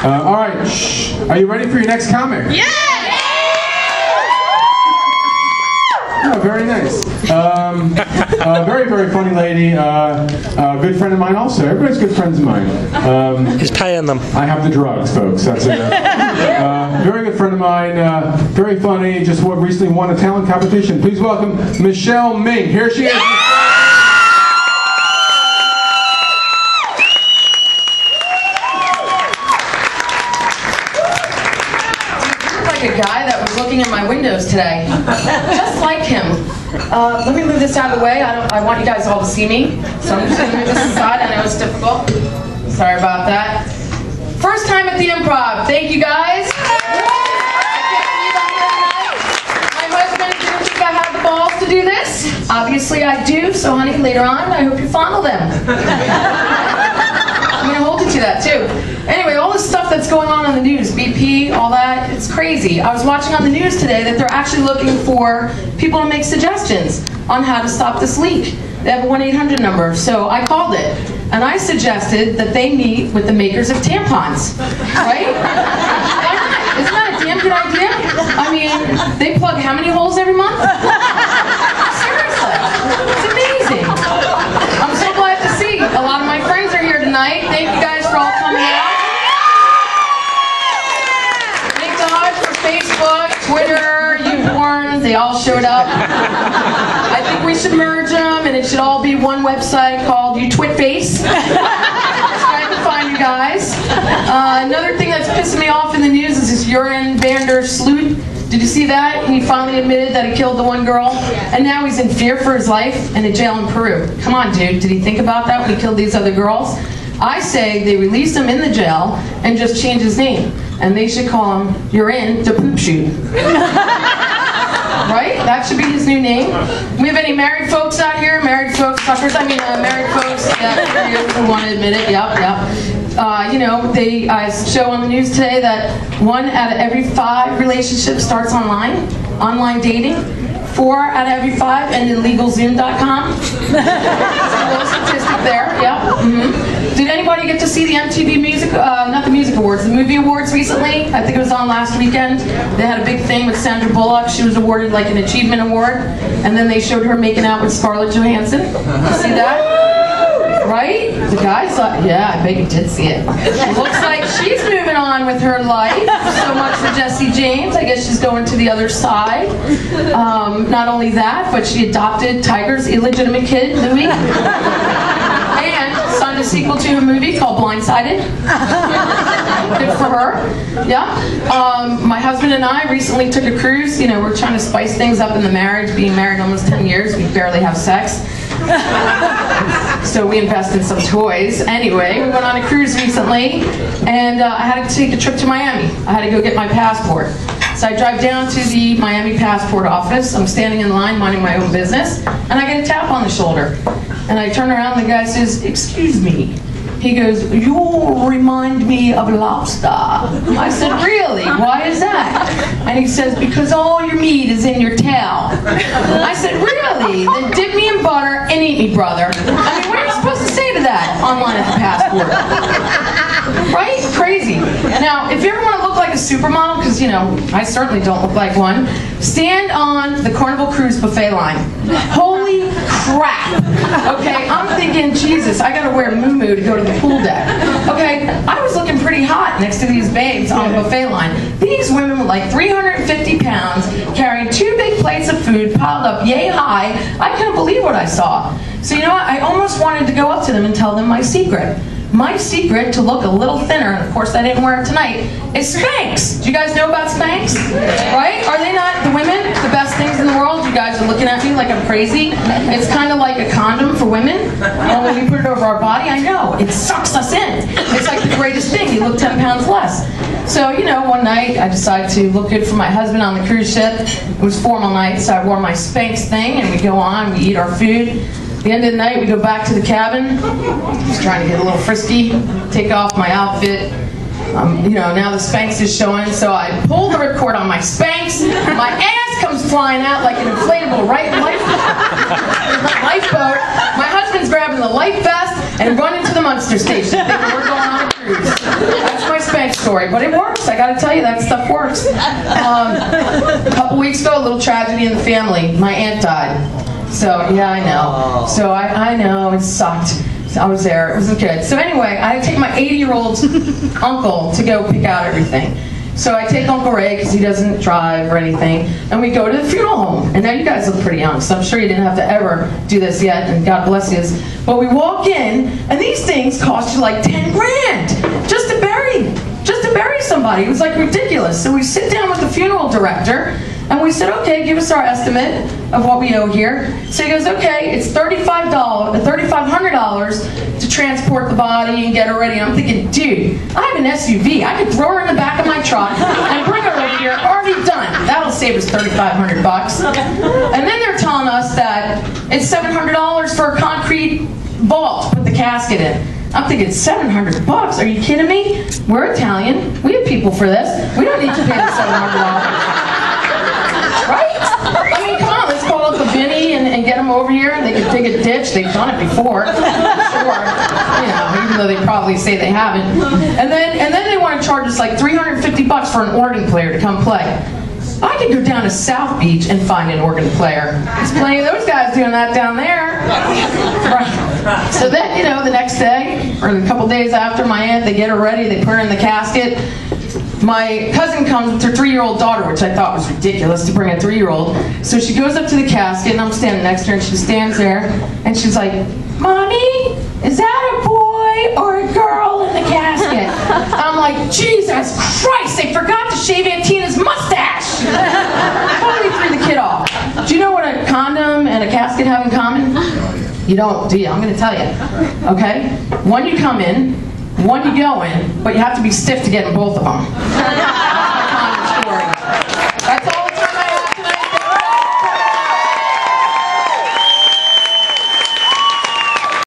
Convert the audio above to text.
All right, shh. Are you ready for your next comic? Yeah! Oh, very nice. Very, very funny lady. A good friend of mine also. Everybody's good friends of mine. He's paying them. I have the drugs, folks. That's it. Very good friend of mine. Very funny. Just recently won a talent competition. Please welcome Michelle Ming. Here she is. A guy that was looking at my windows today, just like him. Let me move this out of the way. I want you guys all to see me, so I'm just going to move this aside. I know it's difficult. Sorry about that. First time at the Improv. Thank you guys. I can't believe I'm here tonight. My husband didn't think I had the balls to do this. Obviously I do. So honey, later on, I hope you fondle them. I'm going to hold you to that too. Anyway, all this stuff that's going on the news, BP, all that, it's crazy. I was watching on the news today that they're actually looking for people to make suggestions on how to stop this leak. They have a 1-800 number, so I called it. And I suggested that they meet with the makers of tampons, right? Why not? Isn't that a damn good idea? I mean, they plug how many holes every month? Seriously, it's amazing. I'm so glad to see a lot of my friends are here tonight. Thank you guys for all coming out. Facebook, Twitter, YouPorn, they all showed up. I think we should merge them and it should all be one website called YouTwitFace. Trying to find you guys. Another thing that's pissing me off in the news is this Joran van der Sloot. Did you see that? He finally admitted that he killed the one girl, and now he's in fear for his life and in jail in Peru. Come on, dude. Did he think about that when he killed these other girls? I say they release him in the jail and just change his name. And they should call him, you're in the poop shoot. Right? That should be his new name. We have any married folks out here? Married folks, suckers? I mean, married folks who want to admit it. Yep. You know, they show on the news today that 1 out of every 5 relationships starts online dating. 4 out of every 5 end in LegalZoom.com. It's a little statistic there. Yep. Did anybody get to see the MTV Music, not the Music Awards, the Movie Awards recently? I think it was on last weekend. They had a big thing with Sandra Bullock. She was awarded like an achievement award, and then they showed her making out with Scarlett Johansson. You see that? Right? The guys thought, yeah, I bet you did see it. Looks like she's moving on with her life. So much for Jessie James. I guess she's going to the other side. Not only that, but she adopted Tiger's illegitimate kid, Louis. And signed a sequel to a movie called Blindsided. Good for her. Yeah. My husband and I recently took a cruise. You know, we're trying to spice things up in the marriage. Being married almost 10 years, we barely have sex. So we invest in some toys. Anyway, we went on a cruise recently, and I had to take a trip to Miami. I had to go get my passport. So I drive down to the Miami passport office. I'm standing in line, minding my own business, and I get a tap on the shoulder. And I turn around, and the guy says, "Excuse me." He goes, "You remind me of lobster." I said, "Really? Why is that?" And he says, "Because all your meat is in your tail." I said, "Really? Then dip me in butter and eat me, brother." I mean, what are you supposed to say to that online at the passport? Right? Crazy. Now, if you ever want to look like a supermodel, because, you know, I certainly don't look like one, stand on the Carnival Cruise buffet line. Holy crap. Okay, I'm thinking, Jesus, I gotta wear muumuu to go to the pool deck. Okay, I was looking pretty hot next to these babes on the buffet line. These women were like 350 pounds, carrying 2 big plates of food piled up yay high. I couldn't believe what I saw. So you know what, I almost wanted to go up to them and tell them my secret. My secret to look a little thinner, and of course I didn't wear it tonight, is Spanx. Do you guys know about Spanx? Right? Are they not, the women, the best things in the world? You guys are looking at me like I'm crazy. It's kind of like a condom for women. And when we put it over our body, I know, it sucks us in. It's like the greatest thing. You look 10 pounds less. So, you know, one night I decided to look good for my husband on the cruise ship. It was formal night, so I wore my Spanx thing, and we go on, we eat our food. At the end of the night, we go back to the cabin. Just trying to get a little frisky, take off my outfit. You know, now the Spanx is showing, so I pull the ripcord on my Spanx. My ass comes flying out like an inflatable lifeboat. My husband's grabbing the life vest and running to the Munster station, thinking we're going on a cruise. life story, but it works. I got to tell you, that stuff works. A couple weeks ago, a little tragedy in the family. My aunt died. So, yeah, I know. So, I know, it sucked. So I was there. It wasn't good. So, anyway, I take my 80-year-old uncle to go pick out everything. So I take Uncle Ray, because he doesn't drive or anything, and we go to the funeral home. And now you guys look pretty young, so I'm sure you didn't have to ever do this yet, and God bless you. But we walk in, and these things cost you like 10 grand just to bury somebody. It was like ridiculous. So we sit down with the funeral director, and we said, okay, give us our estimate of what we owe here. So he goes, okay, it's $3,500 to transport the body and get her ready. And I'm thinking, dude, I have an SUV. I could throw her in the back of my truck and bring her over here. Already done. That'll save us $3,500 bucks. And then they're telling us that it's $700 for a concrete vault to put the casket in. I'm thinking, $700 bucks? Are you kidding me? We're Italian. We have people for this. We don't need to pay the $700. Right? I mean, come on, let's call up a Vinny and get them over here. They can dig a ditch. They've done it before. Sure. You know, even though they probably say they haven't. And then they want to charge us like $350 for an organ player to come play. I could go down to South Beach and find an organ player. There's plenty of those guys doing that down there. Right. So then, you know, the next day, or a couple days after my aunt, they get her ready, they put her in the casket. My cousin comes with her 3-year-old daughter, which I thought was ridiculous to bring a 3-year-old. So she goes up to the casket, and I'm standing next to her, and she stands there, and she's like, Mommy, is that a boy or a girl in the casket? I'm like, Jesus Christ, they forgot to shave Aunt Tina's mustache! Totally threw the kid off. Do you know what a condom and a casket have in common? You don't, do you? I'm going to tell you. Okay? One you come in, one you go in, but you have to be stiff to get in both of them.